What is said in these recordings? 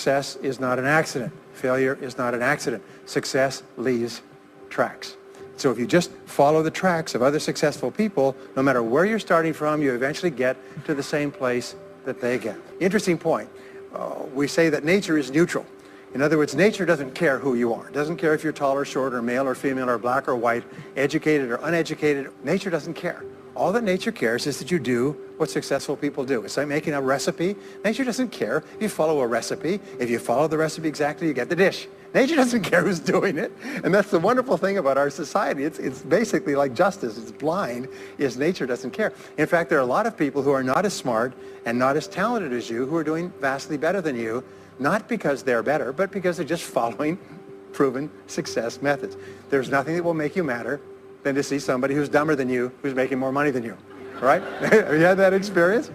success is not an accident. Failure is not an accident. Success leaves tracks. So if you just follow the tracks of other successful people, no matter where you're starting from, you eventually get to the same place that they get. Interesting point. We say that nature is neutral. In other words, nature doesn't care who you are. It doesn't care if you're tall or short or male or female or black or white, educated or uneducated. Nature doesn't care. All that nature cares is that you do what successful people do. It's like making a recipe. Nature doesn't care if you follow a recipe. If you follow the recipe exactly, you get the dish. Nature doesn't care who's doing it. And that's the wonderful thing about our society. It's basically like justice. It's blind, is nature doesn't care. In fact, there are a lot of people who are not as smart and not as talented as you who are doing vastly better than you, not because they're better, but because they're just following proven success methods. There's nothing that will make you madder than to see somebody who's dumber than you who's making more money than you, right? Have you had that experience?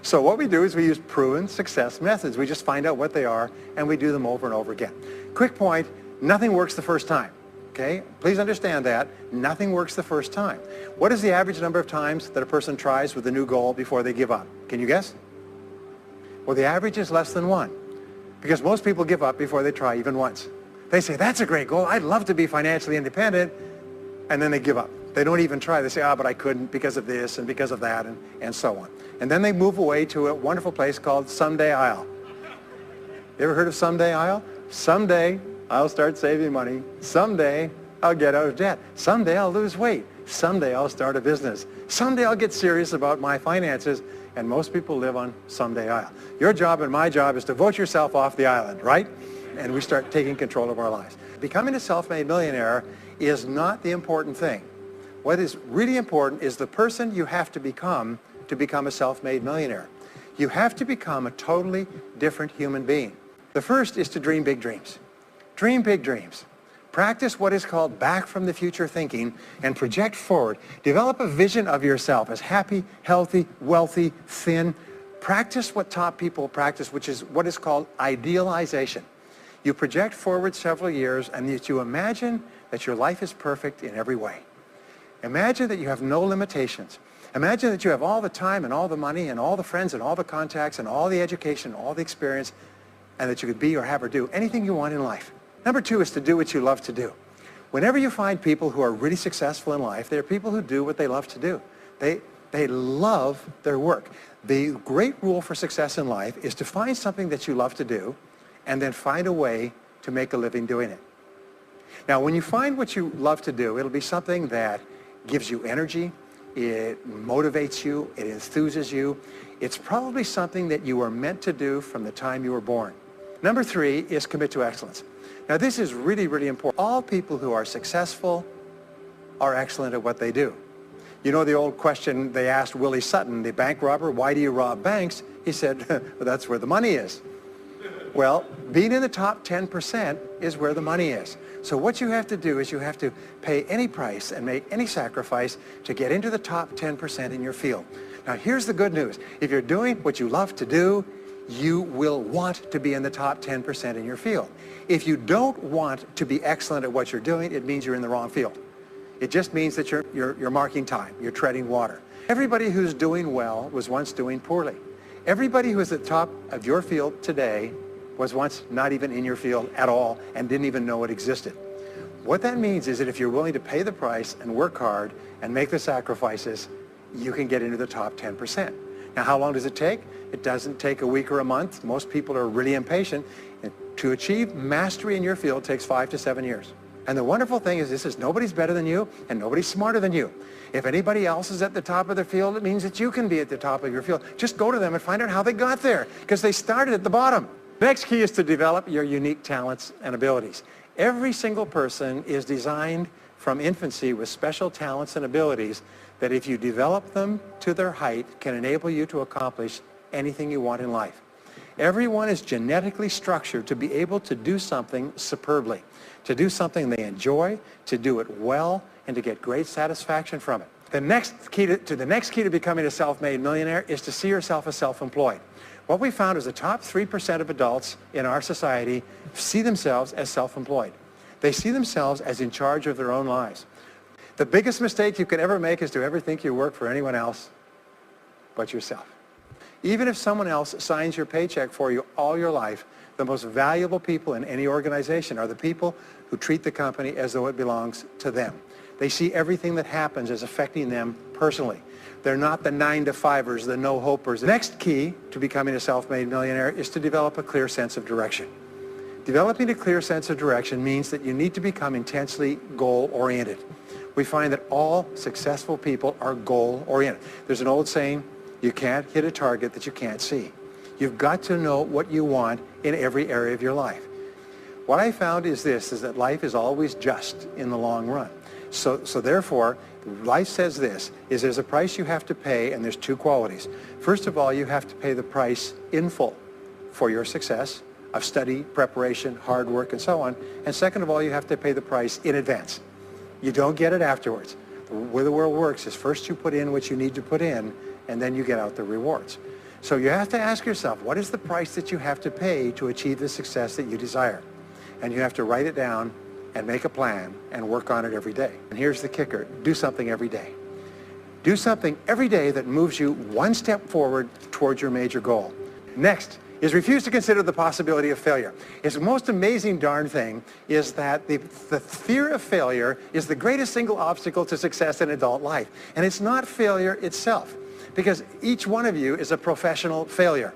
So what we do is we use proven success methods. We just find out what they are and we do them over and over again. Quick point, nothing works the first time, okay? Please understand that. Nothing works the first time. What is the average number of times that a person tries with a new goal before they give up? Can you guess? Well, the average is less than 1, because most people give up before they try even once. They say, that's a great goal. I'd love to be financially independent. And then they give up. They don't even try. They say, but I couldn't because of this and because of that and so on. And then they move away to a wonderful place called Someday I'll. You ever heard of Someday I'll? Someday I'll start saving money. Someday I'll get out of debt. Someday I'll lose weight. Someday I'll start a business. Someday I'll get serious about my finances. And most people live on Someday I'll. Your job and my job is to vote yourself off the island, right? And we start taking control of our lives. Becoming a self-made millionaire is not the important thing. What is really important is the person you have to become a self-made millionaire. You have to become a totally different human being. The first is to dream big dreams. Dream big dreams. Practice what is called back from the future thinking and project forward. Develop a vision of yourself as happy, healthy, wealthy, thin. Practice what top people practice, which is what is called idealization. You project forward several years and you imagine that your life is perfect in every way. Imagine that you have no limitations. Imagine that you have all the time and all the money and all the friends and all the contacts and all the education, all the experience, and that you could be or have or do anything you want in life. Number 2 is to do what you love to do. Whenever you find people who are really successful in life, they're people who do what they love to do. They love their work. The great rule for success in life is to find something that you love to do and then find a way to make a living doing it. Now, when you find what you love to do, it'll be something that gives you energy, it motivates you, it enthuses you. It's probably something that you were meant to do from the time you were born. Number 3 is commit to excellence. Now, this is really, really important. All people who are successful are excellent at what they do. You know the old question they asked Willie Sutton, the bank robber, why do you rob banks? He said, well, that's where the money is. Well, being in the top 10% is where the money is. So what you have to do is you have to pay any price and make any sacrifice to get into the top 10% in your field. Now, here's the good news. If you're doing what you love to do, you will want to be in the top 10% in your field. If you don't want to be excellent at what you're doing, it means you're in the wrong field. It just means that you're marking time, you're treading water. Everybody who's doing well was once doing poorly. Everybody who is at the top of your field today was once not even in your field at all and didn't even know it existed. What that means is that if you're willing to pay the price and work hard and make the sacrifices, you can get into the top 10%. Now, how long does it take? It doesn't take a week or a month. Most people are really impatient. And to achieve mastery in your field takes 5 to 7 years. And the wonderful thing is this is nobody's better than you and nobody's smarter than you. If anybody else is at the top of their field, it means that you can be at the top of your field. Just go to them and find out how they got there, because they started at the bottom. The next key is to develop your unique talents and abilities. Every single person is designed from infancy with special talents and abilities that if you develop them to their height can enable you to accomplish anything you want in life. Everyone is genetically structured to be able to do something superbly, to do something they enjoy, to do it well, and to get great satisfaction from it. The next key to becoming a self-made millionaire is to see yourself as self-employed. What we found is the top 3% of adults in our society see themselves as self-employed. They see themselves as in charge of their own lives. The biggest mistake you can ever make is to ever think you work for anyone else but yourself. Even if someone else signs your paycheck for you all your life, The most valuable people in any organization are the people who treat the company as though it belongs to them. They see everything that happens as affecting them personally. They're not the 9-to-5ers, the no-hopers. The next key to becoming a self-made millionaire is to develop a clear sense of direction. Developing a clear sense of direction means that you need to become intensely goal-oriented. We find that all successful people are goal-oriented. There's an old saying, you can't hit a target that you can't see. You've got to know what you want in every area of your life. What I found is this, is that life is always just in the long run. So therefore, life says this, is there's a price you have to pay, and there's two qualities. First of all, you have to pay the price in full for your success of study, preparation, hard work, and so on. And second of all, you have to pay the price in advance. You don't get it afterwards. The way the world works is first you put in what you need to put in, and then you get out the rewards. So you have to ask yourself, what is the price that you have to pay to achieve the success that you desire? And you have to write it down and make a plan and work on it every day. And here's the kicker, do something every day. Do something every day that moves you one step forward towards your major goal. Next is refuse to consider the possibility of failure. It's the most amazing darn thing is that the fear of failure is the greatest single obstacle to success in adult life. And it's not failure itself, because each one of you is a professional failure.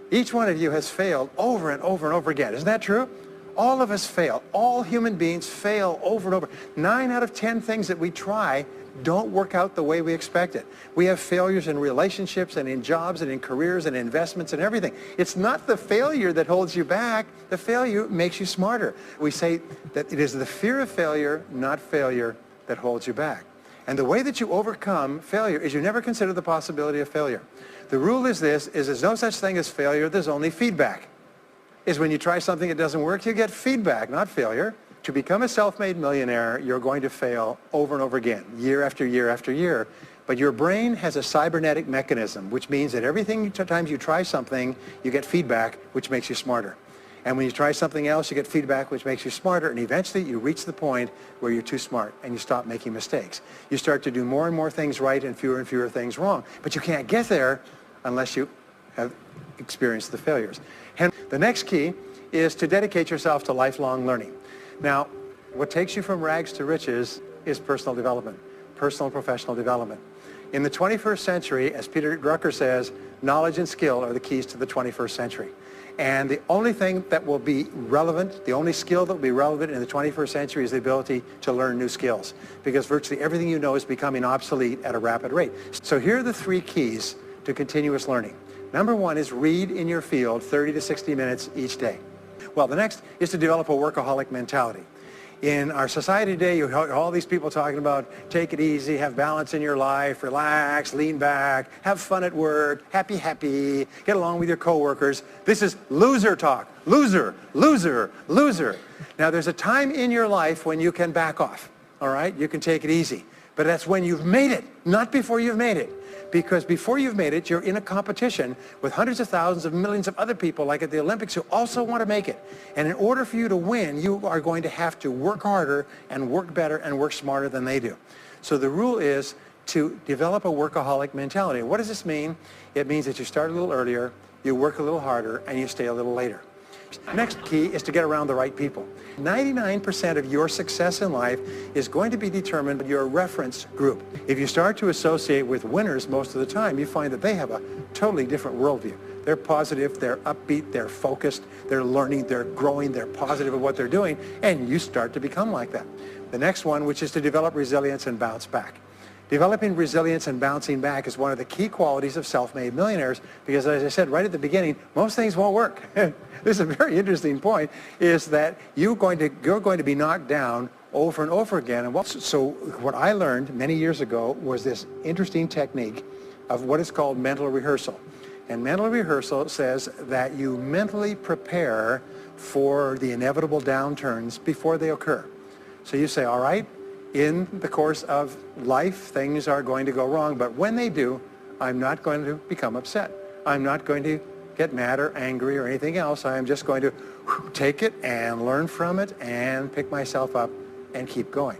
Each one of you has failed over and over and over again. Isn't that true? All of us fail. All human beings fail over and over. 9 out of 10 things that we try don't work out the way we expected. We have failures in relationships and in jobs and in careers and investments and everything. It's not the failure that holds you back. The failure makes you smarter. We say that it is the fear of failure, not failure, that holds you back. And the way that you overcome failure is you never consider the possibility of failure. The rule is this, is there's no such thing as failure, there's only feedback. Is when you try something that doesn't work, you get feedback, not failure. To become a self-made millionaire, you're going to fail over and over again, year after year after year. But your brain has a cybernetic mechanism, which means that every time you try something, you get feedback, which makes you smarter. And when you try something else, you get feedback, which makes you smarter. And eventually, you reach the point where you're too smart and you stop making mistakes. You start to do more and more things right and fewer things wrong. But you can't get there unless you have experienced the failures. And the next key is to dedicate yourself to lifelong learning. Now, what takes you from rags to riches is personal development, personal and professional development. In the 21st century, as Peter Drucker says, knowledge and skill are the keys to the 21st century. And the only thing that will be relevant, the only skill that will be relevant in the 21st century is the ability to learn new skills, because virtually everything you know is becoming obsolete at a rapid rate. So here are the 3 keys to continuous learning. Number 1 is read in your field 30 to 60 minutes each day. Well, the next is to develop a workaholic mentality. In our society today, you have all these people talking about take it easy, have balance in your life, relax, lean back, have fun at work, happy, get along with your coworkers. This is loser talk. Loser, loser, loser. Now, there's a time in your life when you can back off, all right? You can take it easy. But that's when you've made it, not before you've made it. Because before you've made it, you're in a competition with hundreds of thousands of millions of other people, like at the Olympics, who also want to make it. And in order for you to win, you are going to have to work harder and work better and work smarter than they do. So the rule is to develop a workaholic mentality. What does this mean? It means that you start a little earlier, you work a little harder, and you stay a little later. Next key is to get around the right people. 99% of your success in life is going to be determined by your reference group. If you start to associate with winners most of the time, you find that they have a totally different worldview. They're positive, they're upbeat, they're focused, they're learning, they're growing, they're positive of what they're doing, and you start to become like that. The next one, which is to develop resilience and bounce back. Developing resilience and bouncing back is one of the key qualities of self-made millionaires, because as I said right at the beginning, most things won't work. This is a very interesting point, is that you're going to be knocked down over and over again. And so what I learned many years ago was this interesting technique of what is called mental rehearsal. And mental rehearsal says that you mentally prepare for the inevitable downturns before they occur. So you say, all right, in the course of life, things are going to go wrong, but when they do, I'm not going to become upset. I'm not going to get mad or angry or anything else. I am just going to take it and learn from it and pick myself up and keep going.